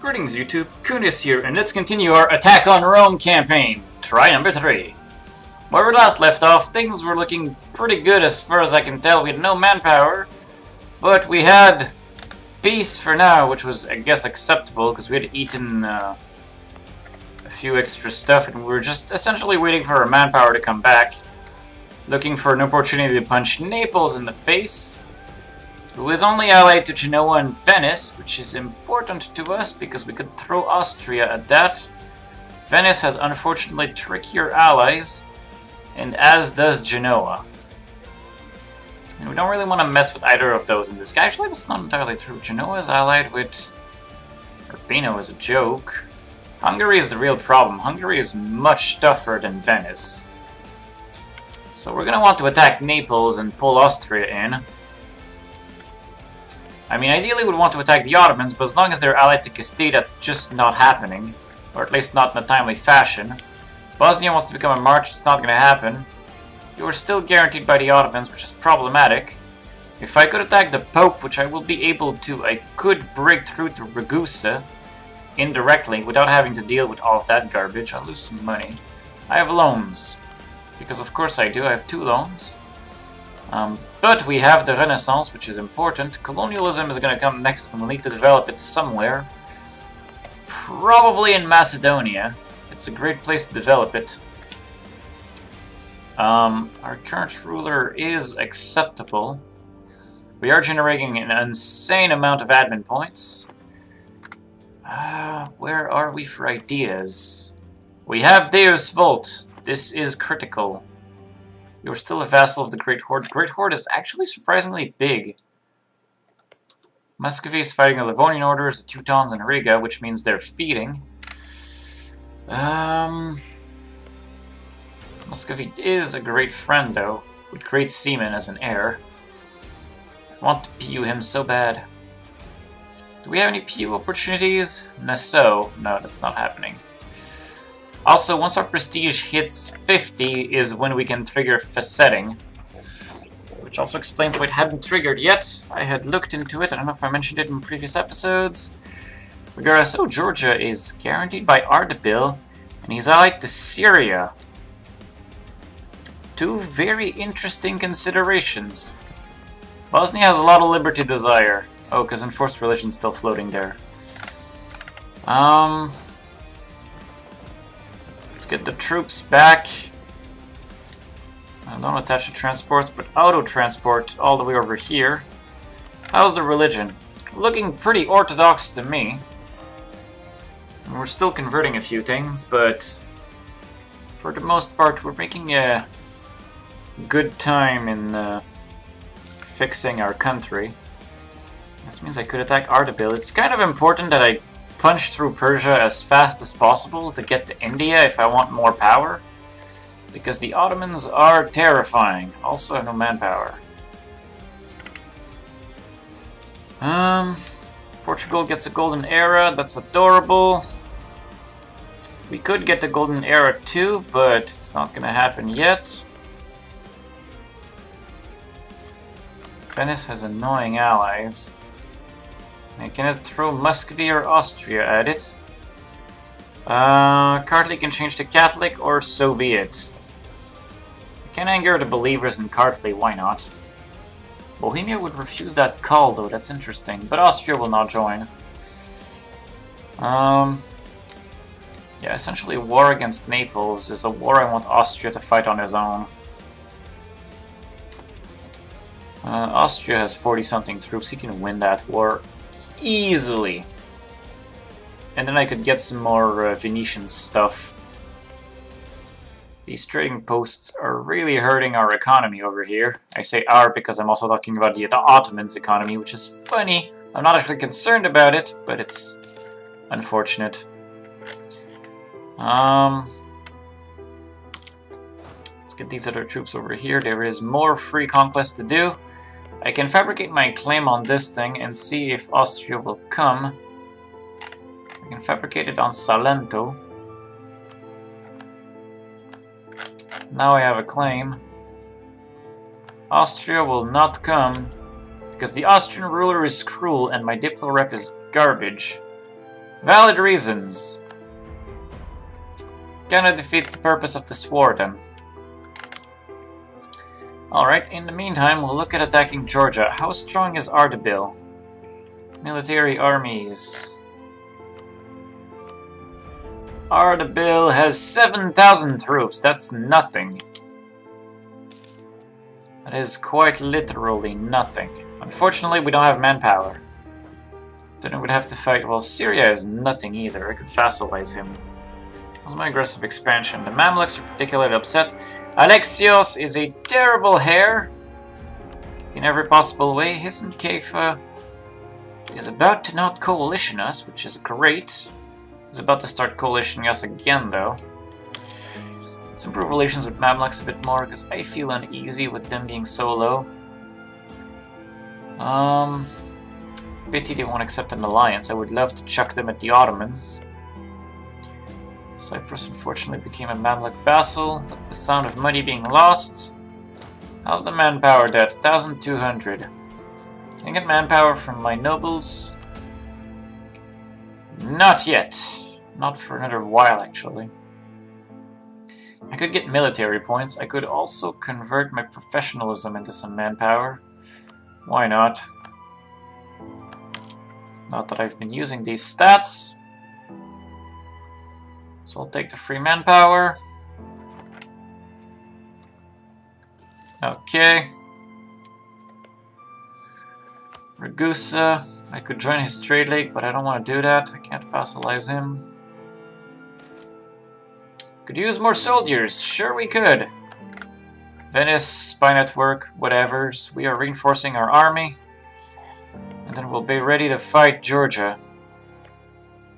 Greetings YouTube, Khundes here, and let's continue our Attack on Rome campaign, try number 3. Where we last left off, things were looking pretty good as far as I can tell. We had no manpower, but we had peace for now, which was, I guess, acceptable, because we had eaten a few extra stuff, and we were just essentially waiting for our manpower to come back, looking for an opportunity to punch Naples in the face, who is only allied to Genoa and Venice, which is important to us because we could throw Austria at that. Venice has unfortunately trickier allies, and as does Genoa. And we don't really want to mess with either of those in this guy. Actually, that's not entirely true. Genoa is allied with Urbino is a joke. Hungary is the real problem. Hungary is much tougher than Venice. So we're going to want to attack Naples and pull Austria in. I mean, ideally we'd want to attack the Ottomans, but as long as they're allied to Castile, that's just not happening. Or at least not in a timely fashion. Bosnia wants to become a March, it's not going to happen. You are still guaranteed by the Ottomans, which is problematic. If I could attack the Pope, which I will be able to, I could break through to Ragusa indirectly without having to deal with all of that garbage. I'll lose some money. I have loans. Because of course I do, I have 2 loans. But we have the Renaissance, which is important. Colonialism is going to come next, and we'll need to develop it somewhere. Probably in Macedonia. It's a great place to develop it. Our current ruler is acceptable. We are generating an insane amount of admin points. Where are we for ideas? We have Deus Volt. This is critical. You're still a vassal of the Great Horde. Great Horde is actually surprisingly big. Muscovy is fighting the Livonian orders, the Teutons, and Riga, which means they're feeding. Muscovy is a great friend, though, with great seamen as an heir. I want to PU him so bad. Do we have any PU opportunities? Nassau? No, that's not happening. Also, once our prestige hits 50 is when we can trigger facetting. Which also explains why it hadn't triggered yet. I had looked into it, I don't know if I mentioned it in previous episodes. Regardless, oh, Georgia is guaranteed by Ardabil, and he's allied to Syria. 2 very interesting considerations. Bosnia has a lot of liberty desire. Oh, because enforced religion's still floating there. Let's get the troops back. Don't attach the transports, but auto-transport all the way over here. How's the religion? Looking pretty orthodox to me. And we're still converting a few things, but for the most part we're making a good time in fixing our country. This means I could attack Ardabil. It's kind of important that I punch through Persia as fast as possible to get to India if I want more power. Because the Ottomans are terrifying. Also, I have no manpower. Portugal gets a golden era. That's adorable. We could get the golden era too, but it's not going to happen yet. Venice has annoying allies. I cannot throw Muscovy or Austria at it. Kartli can change to Catholic, or so be it. I can anger the believers in Kartli, why not? Bohemia would refuse that call, though, that's interesting. But Austria will not join. Yeah, essentially war against Naples is a war I want Austria to fight on his own. Austria has 40-something troops, he can win that war easily. And then I could get some more Venetian stuff. These trading posts are really hurting our economy over here. I say our because I'm also talking about the Ottomans' economy, which is funny. I'm not actually concerned about it, but it's unfortunate. Let's get these other troops over here. There is more free conquest to do. I can fabricate my claim on this thing and see if Austria will come. I can fabricate it on Salento. Now I have a claim. Austria will not come because the Austrian ruler is cruel and my Diplo rep is garbage. Valid reasons. Kinda defeats the purpose of this war then. Alright, in the meantime, we'll look at attacking Georgia. How strong is Ardabil? Military armies. Ardabil has 7,000 troops. That's nothing. That is quite literally nothing. Unfortunately, we don't have manpower. Then I would have to fight. Well, Syria is nothing either. I could vassalize him. How's my aggressive expansion? The Mamluks are particularly upset. Alexios is a terrible heir in every possible way. His and Kepha is about to not coalition us, which is great. He's about to start coalitioning us again, though. Let's improve relations with Mamluks a bit more, because I feel uneasy with them being so low. Pity they won't accept an alliance. I would love to chuck them at the Ottomans. Cyprus unfortunately became a Mamluk vassal. That's the sound of money being lost. How's the manpower debt? 1,200. Can I get manpower from my nobles? Not yet. Not for another while, actually. I could get military points. I could also convert my professionalism into some manpower. Why not? Not that I've been using these stats. So I'll take the free manpower. Okay. Ragusa. I could join his trade league, but I don't want to do that. I can't vassalize him. Could use more soldiers. Sure we could. Venice, spy network, whatevers. We are reinforcing our army. And then we'll be ready to fight Georgia.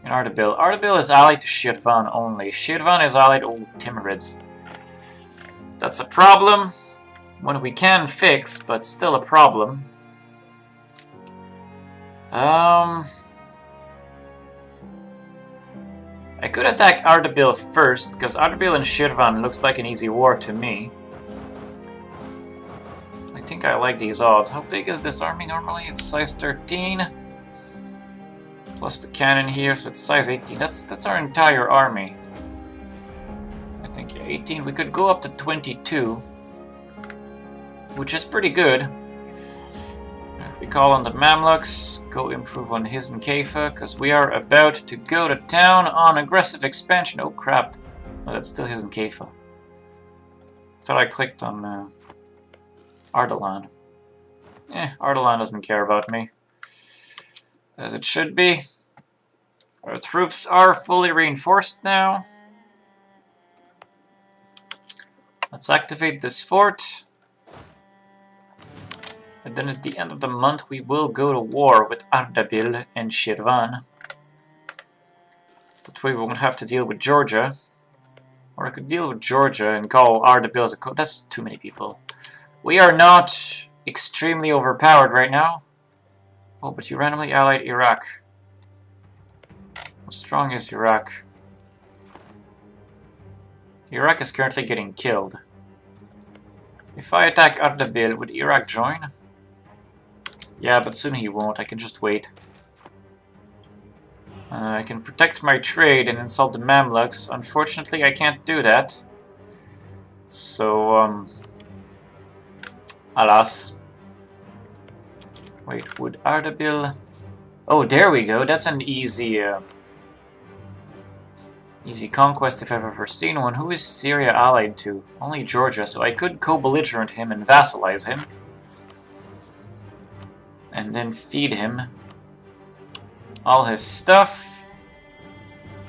In Ardabil. Ardabil is allied to Shirvan only. Shirvan is allied to Timurids. That's a problem. One we can fix, but still a problem. I could attack Ardabil first, because Ardabil and Shirvan looks like an easy war to me. I think I like these odds. How big is this army normally? It's size 13. Plus the cannon here, so it's size 18. That's our entire army. I think, yeah, 18. We could go up to 22. Which is pretty good. We call on the Mamluks, go improve on his and Kepha, because we are about to go to town on aggressive expansion. Oh crap. Oh, that's still his and Kepha. Thought I clicked on Ardalan. Ardalan doesn't care about me. As it should be. Our troops are fully reinforced now. Let's activate this fort. And then at the end of the month we will go to war with Ardabil and Shirvan. That way we won't have to deal with Georgia. Or I could deal with Georgia and call Ardabil as a that's too many people. We are not extremely overpowered right now. Oh, but you randomly allied Iraq. How strong is Iraq? Iraq is currently getting killed. If I attack Ardabil, would Iraq join? Yeah, but soon he won't. I can just wait. I can protect my trade and insult the Mamluks. Unfortunately, I can't do that. So, alas. Wait, would Ardabil... Oh, there we go. That's an easy... easy conquest if I've ever seen one. Who is Syria allied to? Only Georgia, so I could co-belligerent him and vassalize him. And then feed him all his stuff.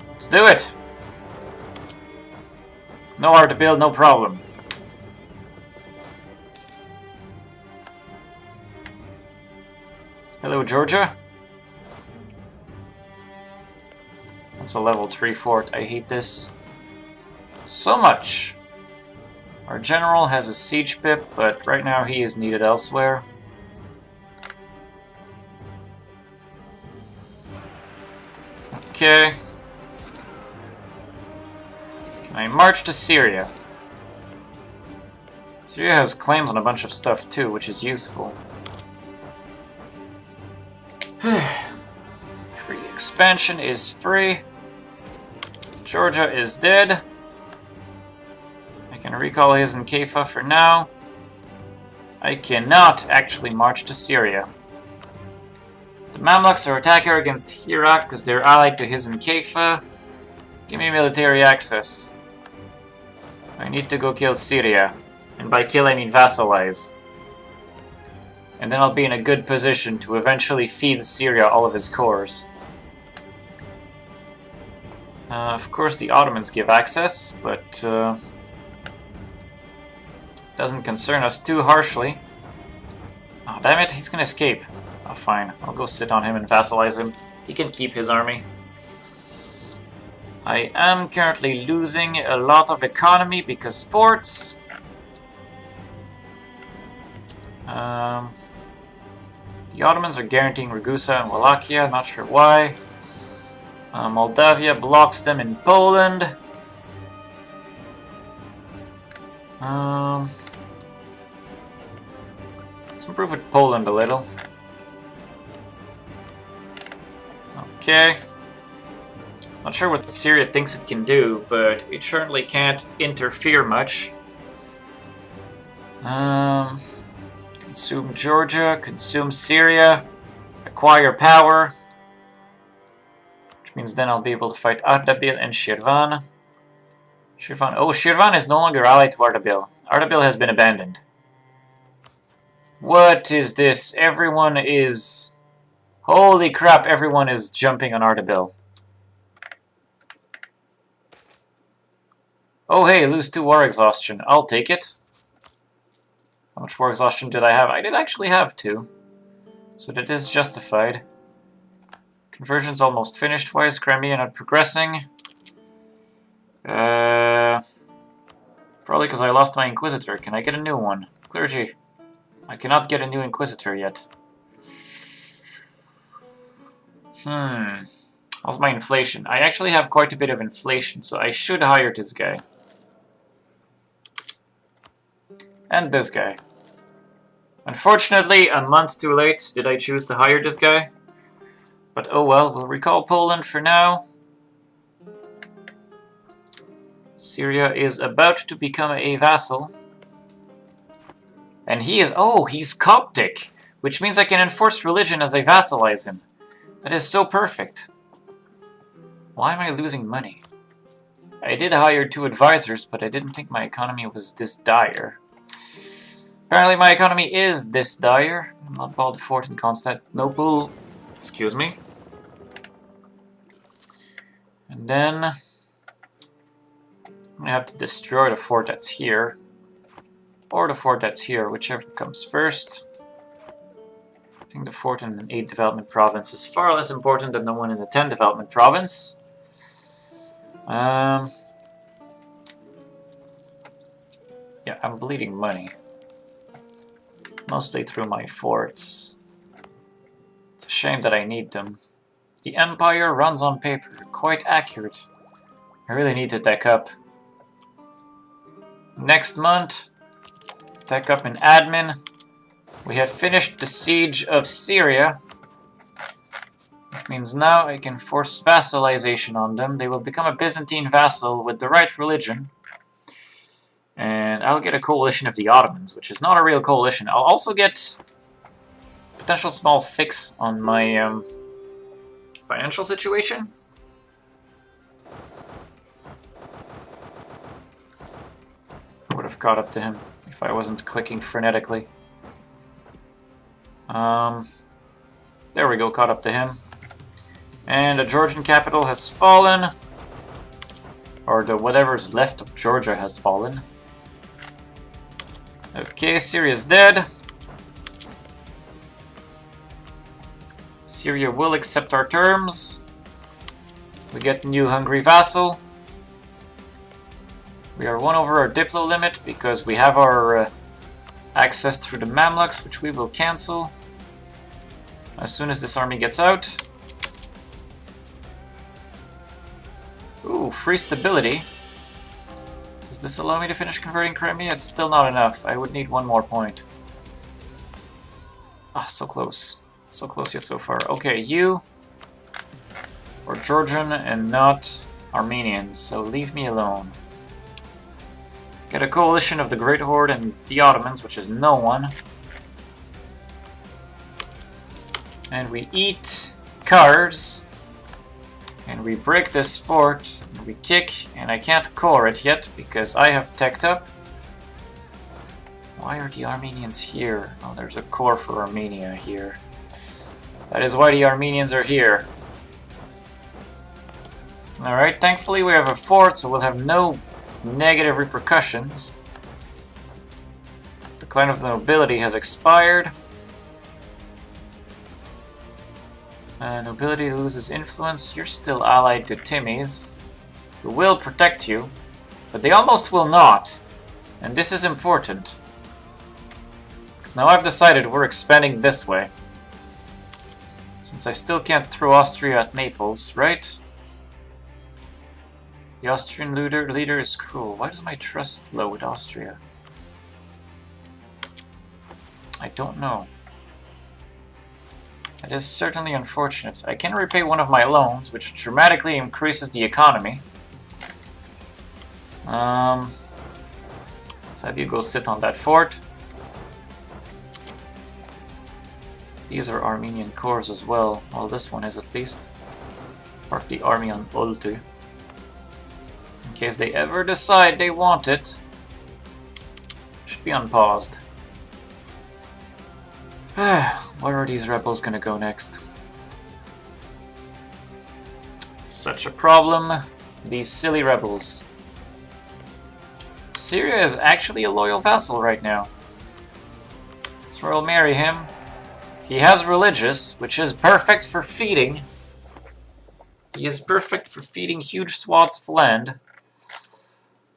Let's do it! No Ardabil, no problem. Hello, Georgia. That's a level 3 fort. I hate this so much. Our general has a siege pip, but right now he is needed elsewhere. Okay. Can I march to Syria? Syria has claims on a bunch of stuff too, which is useful. Free expansion. expansion is free. Georgia is dead. I can recall his in Kepha for now. I cannot actually march to Syria. The Mamluks are attacking against Iraq because they're allied to his in Kepha. Give me military access. I need to go kill Syria. And by kill I mean vassalize. And then I'll be in a good position to eventually feed Syria all of his cores. Of course the Ottomans give access, but doesn't concern us too harshly. Oh damn it, he's gonna escape. Oh fine, I'll go sit on him and vassalize him. He can keep his army. I am currently losing a lot of economy because forts. The Ottomans are guaranteeing Ragusa and Wallachia, not sure why. Moldavia blocks them in Poland. Let's improve with Poland a little. Okay. Not sure what Syria thinks it can do, but it certainly can't interfere much. Consume Georgia, consume Syria, acquire power. Which means then I'll be able to fight Ardabil and Shirvan. Shirvan. Oh, Shirvan is no longer allied to Ardabil. Ardabil has been abandoned. What is this? Everyone is... Holy crap, everyone is jumping on Ardabil. Oh hey, lose 2 war exhaustion. I'll take it. How much war exhaustion did I have? I did actually have 2. So that is justified. Conversion's almost finished. Why is Crimea not progressing? Probably because I lost my Inquisitor. Can I get a new one? Clergy. I cannot get a new Inquisitor yet. How's my inflation? I actually have quite a bit of inflation, so I should hire this guy. And this guy. Unfortunately, a month too late did I choose to hire this guy. But oh well, we'll recall Poland for now. Syria is about to become a vassal. And he is... Oh, he's Coptic! Which means I can enforce religion as I vassalize him. That is so perfect. Why am I losing money? I did hire 2 advisors, but I didn't think my economy was this dire. Apparently my economy is this dire. I'm not bought a fort in Constantinople. Excuse me. And then... I'm gonna have to destroy the fort that's here. Or the fort that's here, whichever comes first. I think the fort in an 8 development province is far less important than the one in the 10 development province. Yeah, I'm bleeding money. Mostly through my forts. It's a shame that I need them. The Empire runs on paper. Quite accurate. I really need to tech up. Next month, tech up in admin. We have finished the siege of Syria. Which means now I can force vassalization on them. They will become a Byzantine vassal with the right religion. And I'll get a coalition of the Ottomans, which is not a real coalition. I'll also get potential small fix on my financial situation. I would have caught up to him if I wasn't clicking frenetically. There we go, caught up to him. And the Georgian capital has fallen. Or the whatever's left of Georgia has fallen. Okay, Syria's dead. Syria will accept our terms. We get new Hungary vassal. We are 1 over our Diplo limit because we have our access through the Mamluks, which we will cancel as soon as this army gets out. Ooh, free stability. Does this allow me to finish converting Crimea? It's still not enough. I would need 1 more point. Ah, so close. So close yet so far. Okay, you We're Georgian and not Armenians, so leave me alone. Get a coalition of the Great Horde and the Ottomans, which is no one. And we eat cars. And we break this fort. And we kick, and I can't core it yet because I have teched up. Why are the Armenians here? Oh, there's a core for Armenia here. That is why the Armenians are here. Alright, thankfully we have a fort, so we'll have no negative repercussions. The Clan of the Nobility has expired. Nobility loses influence. You're still allied to Timmies, who will protect you, but they almost will not. And this is important. Because now I've decided we're expanding this way. Since I still can't throw Austria at Naples, right? The Austrian leader is cruel. Why does my trust low with Austria? I don't know. That is certainly unfortunate. I can repay one of my loans, which dramatically increases the economy. So have you go sit on that fort. These are Armenian cores as well. Well, this one is at least. Part of the army on Oltu. In case they ever decide they want it. Should be unpaused. Where are these rebels gonna go next? Such a problem. These silly rebels. Syria is actually a loyal vassal right now. So I'll marry him. He has religious, which is perfect for feeding. He is perfect for feeding huge swaths of land.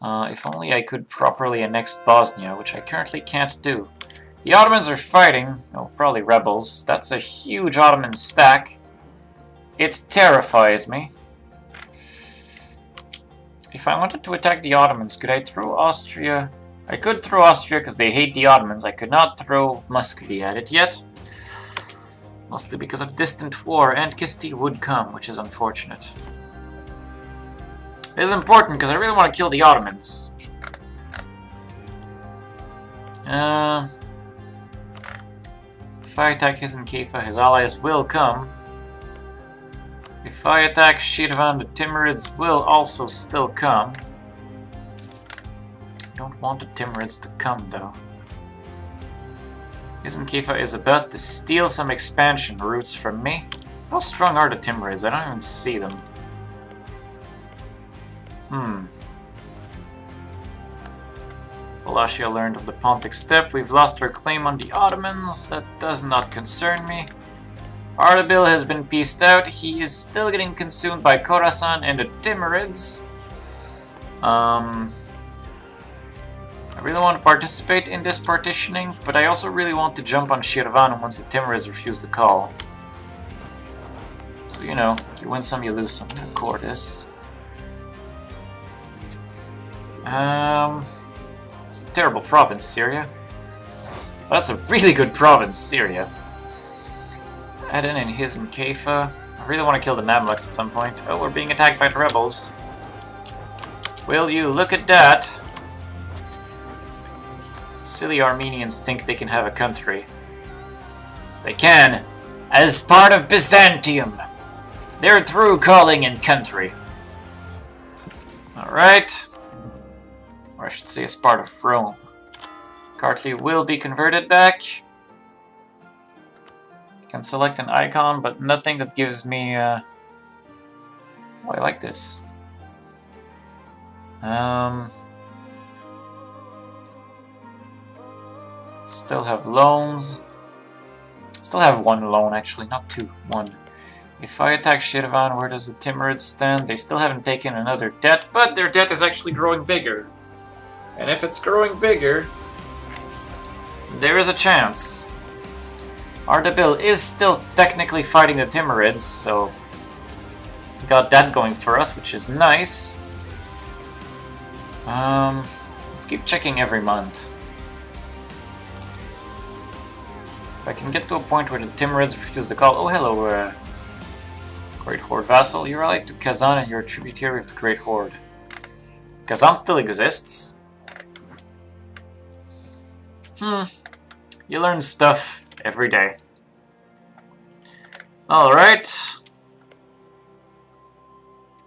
If only I could properly annex Bosnia, which I currently can't do. The Ottomans are fighting. Oh, probably rebels. That's a huge Ottoman stack. It terrifies me. If I wanted to attack the Ottomans, could I throw Austria? I could throw Austria because they hate the Ottomans. I could not throw Muscovy at it yet. Mostly because of distant war, and Castile would come, which is unfortunate. It is important because I really want to kill the Ottomans. If I attack Byzantium, his allies will come. If I attack Shirvan, the Timurids will also still come. I don't want the Timurids to come though. Byzantium is about to steal some expansion routes from me. How strong are the Timurids? I don't even see them. Wallachia learned of the Pontic Steppe. We've lost our claim on the Ottomans. That does not concern me. Ardabil has been pieced out. He is still getting consumed by Khorasan and the Timurids. I really want to participate in this partitioning, but I also really want to jump on Shirvan once the Timurids refuse the call. So, you know, you win some, you lose some. I'm gonna core this. It's a terrible province, Syria. But that's a really good province, Syria. Aden and Hizn Kaifa. I really want to kill the Mamluks at some point. Oh, we're being attacked by the rebels. Will you look at that? Silly Armenians think they can have a country. They can, as part of Byzantium. They're through calling in country. Alright. Or I should say as part of Rome. Kartli will be converted back. I can select an icon, but nothing that gives me... Oh, I like this. Still have loans. Still have one loan, actually, not two. One. If I attack Shirvan, where does the Timurids stand? They still haven't taken another debt, but their debt is actually growing bigger. And if it's growing bigger, there is a chance. Ardabil is still technically fighting the Timurids, so we got that going for us, which is nice. Let's keep checking every month. If I can get to a point where the Timurids refuse the call... Oh, hello, Great Horde vassal. You're allied to Kazan and you're a tributary of the Great Horde. Kazan still exists. You learn stuff every day. Alright.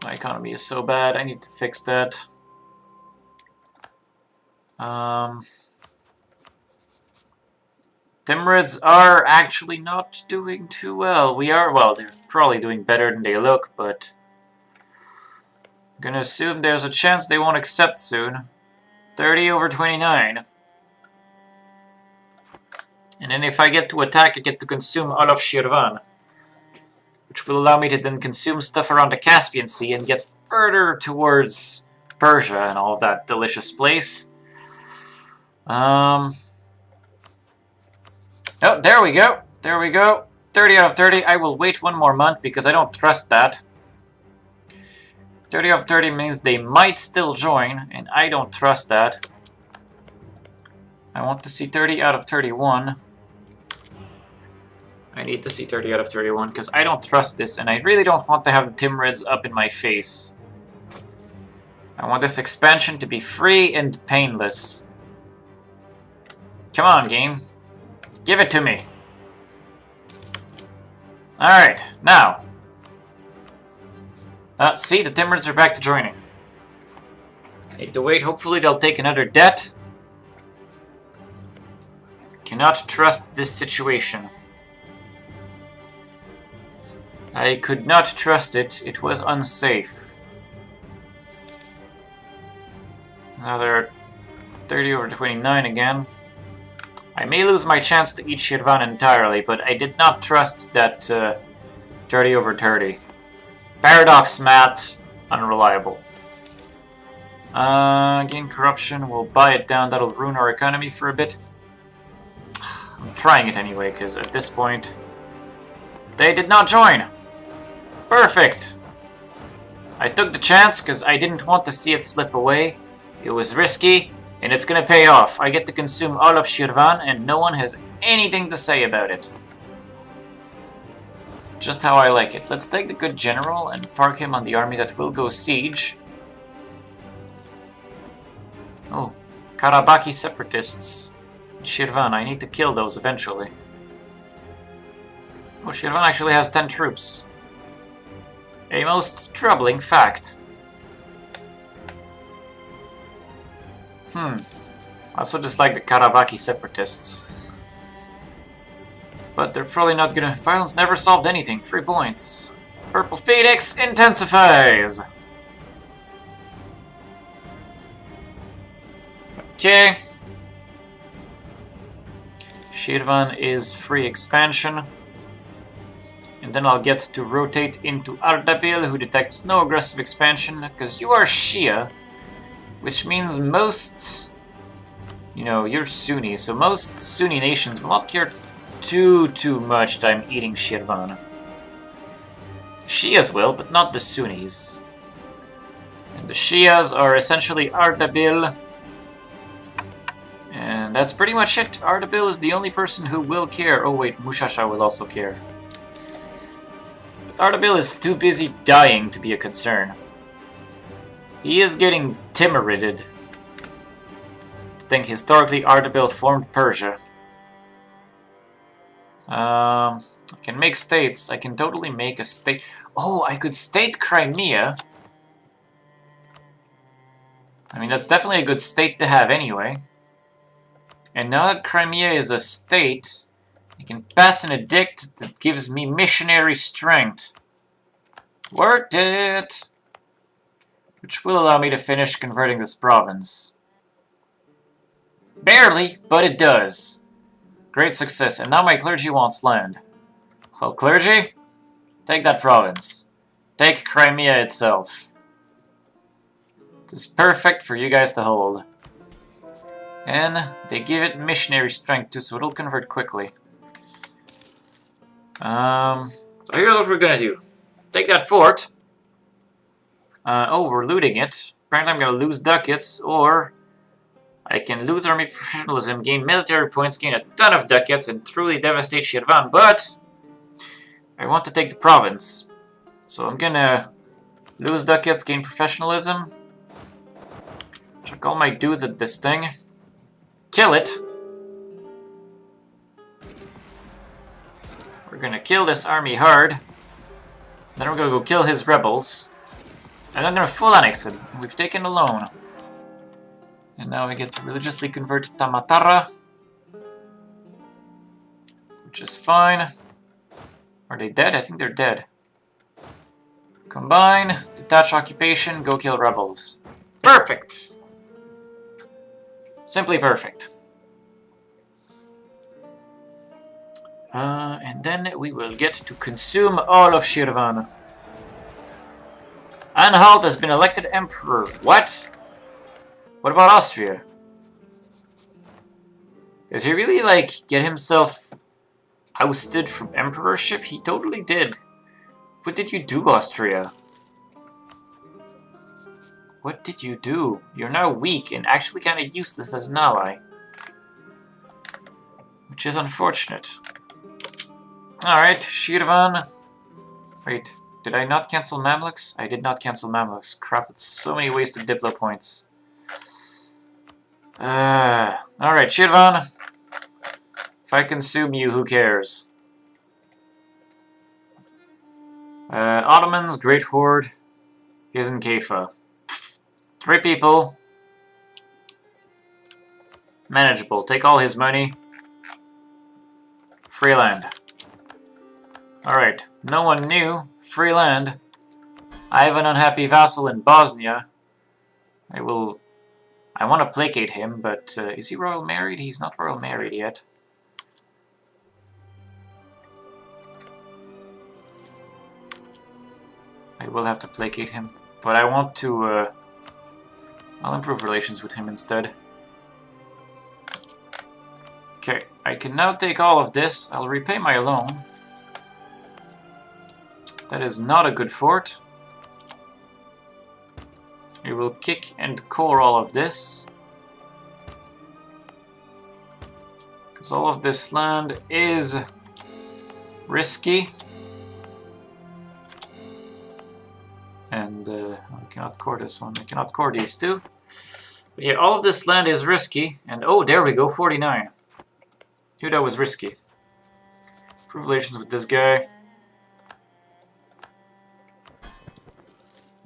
My economy is so bad, I need to fix that. Timurids are actually not doing too well. Well, they're probably doing better than they look, but I'm gonna assume there's a chance they won't accept soon. 30/29. And then if I get to attack, I get to consume all of Shirvan, which will allow me to then consume stuff around the Caspian Sea and get further towards Persia and all of that delicious place. Oh, there we go. There we go. 30/30. I will wait one more month because I don't trust that. 30/30 means they might still join, and I don't trust that. I want to see 30/31. I need to see 30/31 because I don't trust this, and I really don't want to have the Timurids up in my face. I want this expansion to be free and painless. Come on, game. Give it to me. Alright, now. See, the Timurids are back to joining. I need to wait. Hopefully they'll take another debt. Cannot trust this situation. I could not trust it. It was unsafe. Another 30/29 again. I may lose my chance to eat Shirvan entirely, but I did not trust that 30/30. Paradox math, unreliable. Gain corruption, we'll buy it down, that'll ruin our economy for a bit. I'm trying it anyway, because at this point, they did not join. Perfect! I took the chance because I didn't want to see it slip away. It was risky, and it's gonna pay off. I get to consume all of Shirvan, and no one has anything to say about it. Just how I like it. Let's take the good general and park him on the army that will go siege. Oh, Karabakh separatists. Shirvan, I need to kill those eventually. Oh, Shirvan actually has 10 troops. A most troubling fact. I also dislike the Karabakh separatists. But they're probably not gonna... Violence never solved anything. 3 points. Purple Phoenix intensifies! Okay. Shirvan is free expansion. And then I'll get to rotate into Ardabil, who detects no aggressive expansion, because you are Shia, which means most, you're Sunni, so most Sunni nations will not care too much that I'm eating Shirvan. Shias will, but not the Sunnis. And the Shias are essentially Ardabil, and that's pretty much it. Ardabil is the only person who will care. Oh wait, Mushasha will also care. Ardabil is too busy dying to be a concern. He is getting Timurided. To think historically Ardabil formed Persia. I can make states. I can totally make a state. Oh, I could state Crimea. I mean, that's definitely a good state to have anyway. And now that Crimea is a state, I can pass an edict that gives me missionary strength. Worked it! Which will allow me to finish converting this province. Barely, but it does. Great success, and now my clergy wants land. Well, clergy, take that province. Take Crimea itself. It is perfect for you guys to hold. And they give it missionary strength too, so it'll convert quickly. So here's what we're gonna do. Take that fort. Oh, we're looting it. Apparently I'm gonna lose ducats, or I can lose army professionalism, gain military points, gain a ton of ducats, and truly devastate Shirvan, but I want to take the province. So I'm gonna lose ducats, gain professionalism. Chuck all my dudes at this thing. Kill it! We're gonna kill this army hard. Then we're gonna go kill his rebels. And I'm gonna full annex it. We've taken a loan. And now we get to religiously convert Tamatara. Which is fine. Are they dead? I think they're dead. Combine, detach occupation, go kill rebels. Perfect! Simply perfect. And then we will get to consume all of Shirvan. Anhalt has been elected emperor. What? What about Austria? Did he really, like, get himself ousted from emperorship? He totally did. What did you do, Austria? What did you do? You're now weak and actually kind of useless as an ally. Which is unfortunate. Alright, Shirvan. Wait, did I not cancel Mamluks? I did not cancel Mamluks. Crap, that's so many wasted Diplo points. Alright, Shirvan. If I consume you, who cares? Ottomans, Great Horde, Yizn Kaifa. 3 people. Manageable. Take all his money. Free land. Alright, no one knew. Free land. I have an unhappy vassal in Bosnia. I want to placate him, but is he royal married? He's not royal married yet. I will have to placate him, but I want to, I'll improve relations with him instead. Okay, I can now take all of this. I'll repay my loan. That is not a good fort. We will kick and core all of this. Because all of this land is risky. And I cannot core this one. I cannot core these two. But yeah, all of this land is risky. And oh, there we go, 49. Knew that was risky. Improve relations with this guy.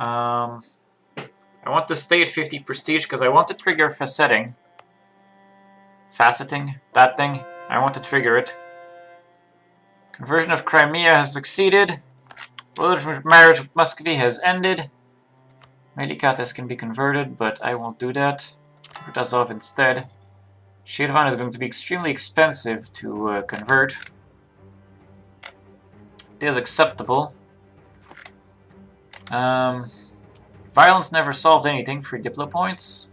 I want to stay at 50 prestige because I want to trigger faceting. Faceting? That thing. I want to trigger it. Conversion of Crimea has succeeded. Marriage with Muscovy has ended. Melikates can be converted, but I won't do that. Convert Azov instead. Shirvan is going to be extremely expensive to convert. It is acceptable. Violence never solved anything. Free Diplo points.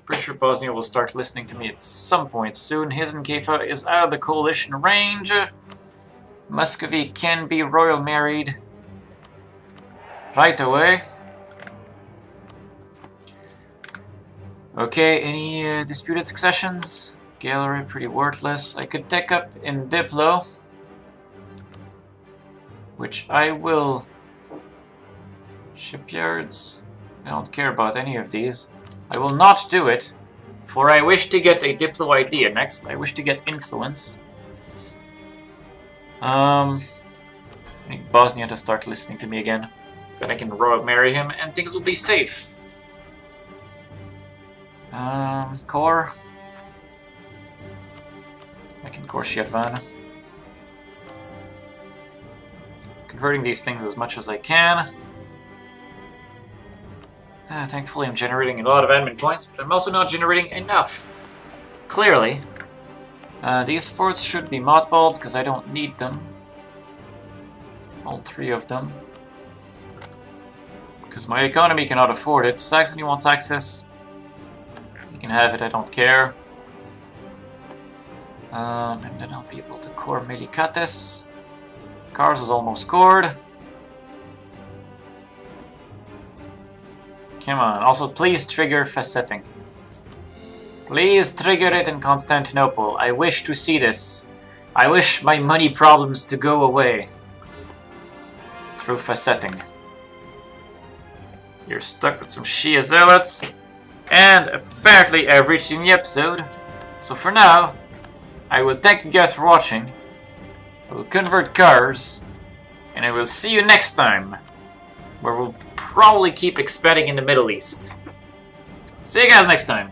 Pretty sure Bosnia will start listening to me at some point soon. Yizn Kaifa is out of the coalition range. Muscovy can be royal married right away. Okay, any disputed successions? Gallery, pretty worthless. I could take up in Diplo, which I will. Shipyards. I don't care about any of these. I will not do it, for I wish to get a Diplo idea next. I wish to get influence. I need Bosnia to start listening to me again. Then I can royal marry him and things will be safe. Core. I can core Shirvan. Converting these things as much as I can. Thankfully I'm generating a lot of admin points, but I'm also not generating enough. Clearly. These forts should be mothballed because I don't need them. All 3 of them. Because my economy cannot afford it. Saxony wants access. You can have it, I don't care. And then I'll be able to core Melikates. Kars is almost cored. Come on, also please trigger faceting. Please trigger it in Constantinople. I wish to see this. I wish my money problems to go away. Through facetting. You're stuck with some Shia zealots. And apparently I've reached the end of the episode. So for now, I will thank you guys for watching. I will convert cars. And I will see you next time. Where we'll probably keep expanding in the Middle East. See you guys next time.